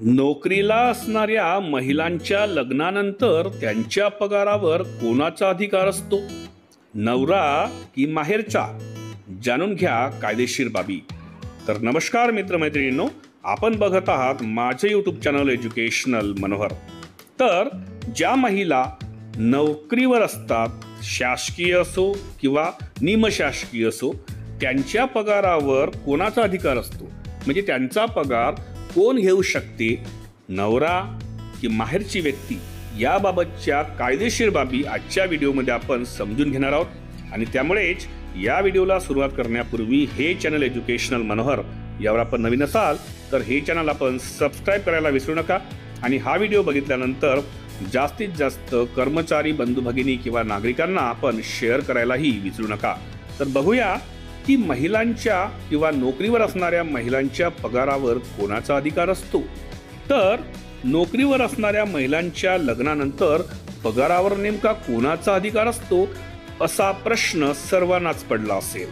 नोकरीला असणाऱ्या महिलांच्या लग्नानंतर त्यांच्या पगारावर कोणाचा अधिकार असतो? नवरा की माहेरचा? जाणून घ्या कायदेशीर बाबी. तर नमस्कार मित्रमैत्रिणींनो, आपण बघत आहात माझे यूट्यूब चॅनल एज्युकेशनल मनोहर. तर ज्या महिला नोकरीवर असतात, शासकीय असो किंवा निमशासकीय असो, त्यांच्या पगारावर कोणाचा अधिकार असतो? म्हणजे त्यांचा पगार कोण घेऊ शकते, नवरा की माहेरची व्यक्ती? याबाबतच्या कायदेशीर बाबी आजच्या व्हिडिओमध्ये आपण समजून घेणार आहोत. आणि त्यामुळेच या व्हिडिओला सुरुवात करण्यापूर्वी हे चॅनल एज्युकेशनल मनोहर यावर आपण नवीन असाल तर हे चॅनल आपण सबस्क्राईब करायला विसरू नका. आणि हा व्हिडिओ बघितल्यानंतर जास्तीत जास्त कर्मचारी बंधू भगिनी किंवा नागरिकांना आपण शेअर करायलाही विसरू नका. तर बघूया की महिलांच्या किंवा नोकरीवर असणाऱ्या महिलांच्या पगारावर कोणाचा अधिकार असतो. तर नोकरीवर असणाऱ्या महिलांच्या लग्नानंतर पगारावर नेमका कोणाचा अधिकार असतो, असा प्रश्न सर्वांनाच पडला असेल.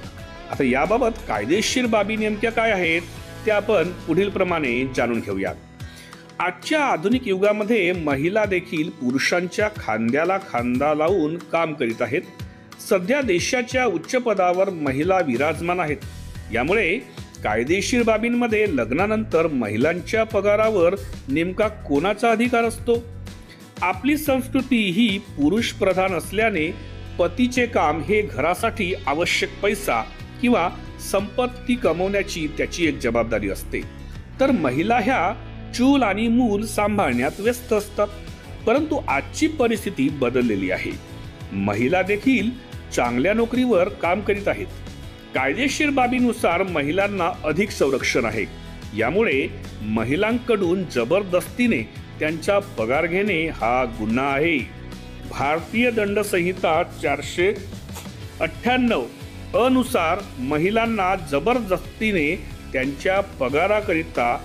आता याबाबत कायदेशीर बाबी नेमक्या काय आहेत त्या आपण पुढील प्रमाणे जाणून घेऊयात. आजच्या आधुनिक युगामध्ये महिला देखील पुरुषांच्या खांद्याला खांदा लावून काम करीत आहेत. सध्या देशाच्या उच्च पदावर महिला विराजमान आहेत. यामुळे कायदेशीर बाबींमध्ये लग्नानंतर महिलांच्या पगारावर नेमका कोणाचा अधिकार असतो? आपली संस्कृती ही पुरुष प्रधान असल्याने पतीचे काम हे घरासाठी आवश्यक पैसा किंवा संपत्ती कमवण्याची त्याची एक जबाबदारी असते. तर महिला ह्या चूल आणि मूल सांभाळण्यात व्यस्त असतात. परंतु आजची परिस्थिती बदललेली आहे. महिला देखील चांगल्या नोकरीवर काम करीत आहेत. कायदेशीर बाबीनुसार महिलांना अधिक संरक्षण आहे. यामुळे महिलांकडून जबरदस्तीने त्यांचा पगार घेणे हा गुन्हा आहे. भारतीय दंड संहिता 498 अनुसार महिलांना जबरदस्तीने त्यांच्या पगाराकरिता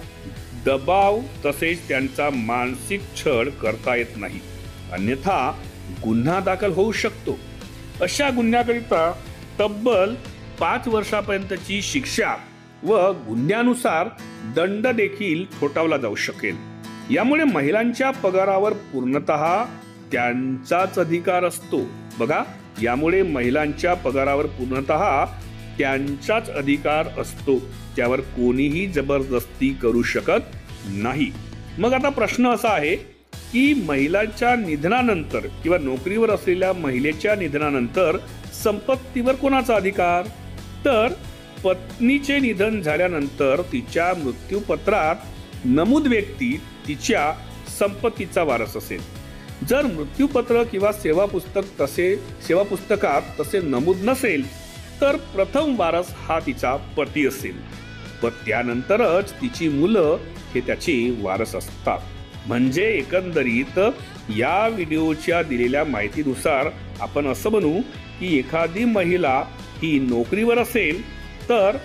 दबाव तसेच त्यांचा मानसिक छळ करता येत नाही, अन्यथा गुन्हा दाखल होऊ शकतो. अशा गुन्ह्याकरिता तब्बल 5 वर्षापर्यंतची शिक्षा व गुन्ह्यानुसार दंड देखील ठोठावला जाऊ शकेल. यामुळे महिलांच्या पगारावर पूर्णतः त्यांचाच अधिकार असतो. बघा, यामुळे महिलांच्या पगारावर पूर्णतः त्यांचाच अधिकार असतो. त्यावर कोणीही जबरदस्ती करू शकत नाही. मग आता प्रश्न असा आहे की महिलांच्या निधनानंतर किंवा नोकरीवर असलेल्या महिलेच्या निधनानंतर संपत्तीवर कोणाचा अधिकार? तर पत्नीचे निधन झाल्यानंतर तिच्या मृत्यूपत्रात नमूद व्यक्ती तिच्या संपत्तीचा वारस असेल. जर मृत्यूपत्र किंवा सेवापुस्तकात तसे नमूद नसेल तर प्रथम वारस हा तिचा पती असेल. व त्यानंतरच तिची मुलं हे त्याचे वारस असतात. म्हणजे एकंदरीत या व्हिडिओच्या दिलेल्या माहितीनुसार आपण असं म्हणू की एखादी महिला ही नोकरीवर असेल तर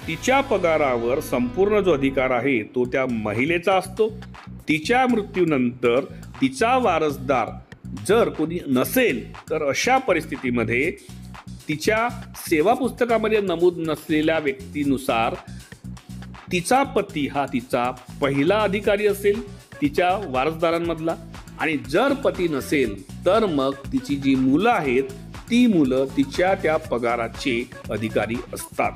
तिच्या पगारावर संपूर्ण जो अधिकार आहे तो त्या महिलेचा असतो. तिच्या मृत्यूनंतर तिचा वारसदार जर कोणी नसेल तर अशा परिस्थितीमध्ये तिच्या सेवा पुस्तकामध्ये नमूद नसलेल्या व्यक्तीनुसार तिचा पती हा तिचा पहिला अधिकारी असेल तिच्या वारसदारांमधला. आणि जर पती नसेल तर मग तिची जी मुलं आहेत ती मुलं तिच्या त्या पगाराचे अधिकारी असतात.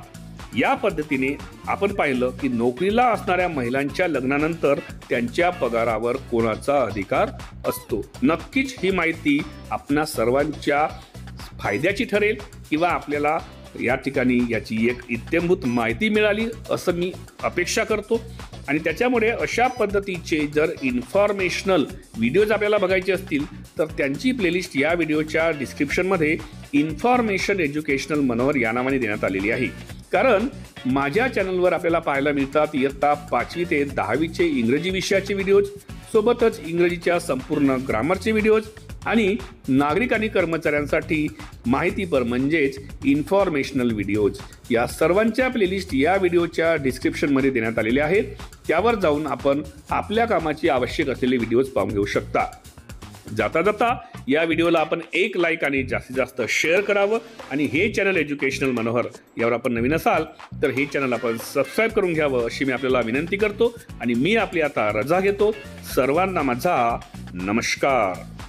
या पद्धतीने आपण पाहिलं की नोकरीला असणाऱ्या महिलांच्या लग्नानंतर त्यांच्या पगारावर कोणाचा अधिकार असतो. नक्कीच ही माहिती आपणा सर्वांच्या फायद्याची ठरेल किंवा आपल्याला या ठिकाणी याची एक इत्थंभूत माहिती मिळाली असं मी अपेक्षा करतो. आणि त्याच्यामुळे अशा पद्धतीचे जर इन्फॉर्मेशनल व्हिडिओज आपल्याला बघायचे असतील तर त्यांची प्लेलिस्ट या व्हिडिओच्या डिस्क्रिप्शनमध्ये इन्फॉर्मेशन एज्युकेशनल मनोहर या नावाने देण्यात आलेली आहे. कारण माझ्या चॅनलवर आपल्याला पाहायला मिळतात इयत्ता 5वी ते 10वीचे इंग्रजी विषयाचे व्हिडिओज, सोबतच इंग्रजीच्या संपूर्ण ग्रामरचे व्हिडिओज आणि नागरिक आणि कर्मचाऱ्यांसाठी माहितीपर म्हणजेच इन्फॉर्मेशनल व्हिडिओज. या सर्वांच्या प्लेलिस्ट या व्हिडिओच्या डिस्क्रिप्शनमध्ये देण्यात आलेल्या आहेत. त्यावर जाऊन आपण आपल्या कामाची आवश्यक असलेले व्हिडिओज पाहून घेऊ शकता. जाता जाता या व्हिडिओला आपण एक लाईक आणि जास्तीत जास्त शेअर करावं आणि हे चॅनल एज्युकेशनल मनोहर यावर आपण नवीन असाल तर हे चॅनल आपण सबस्क्राईब करून घ्यावं अशी मी आपल्याला विनंती करतो आणि मी आपली आता रजा घेतो. सर्वांना माझा नमस्कार.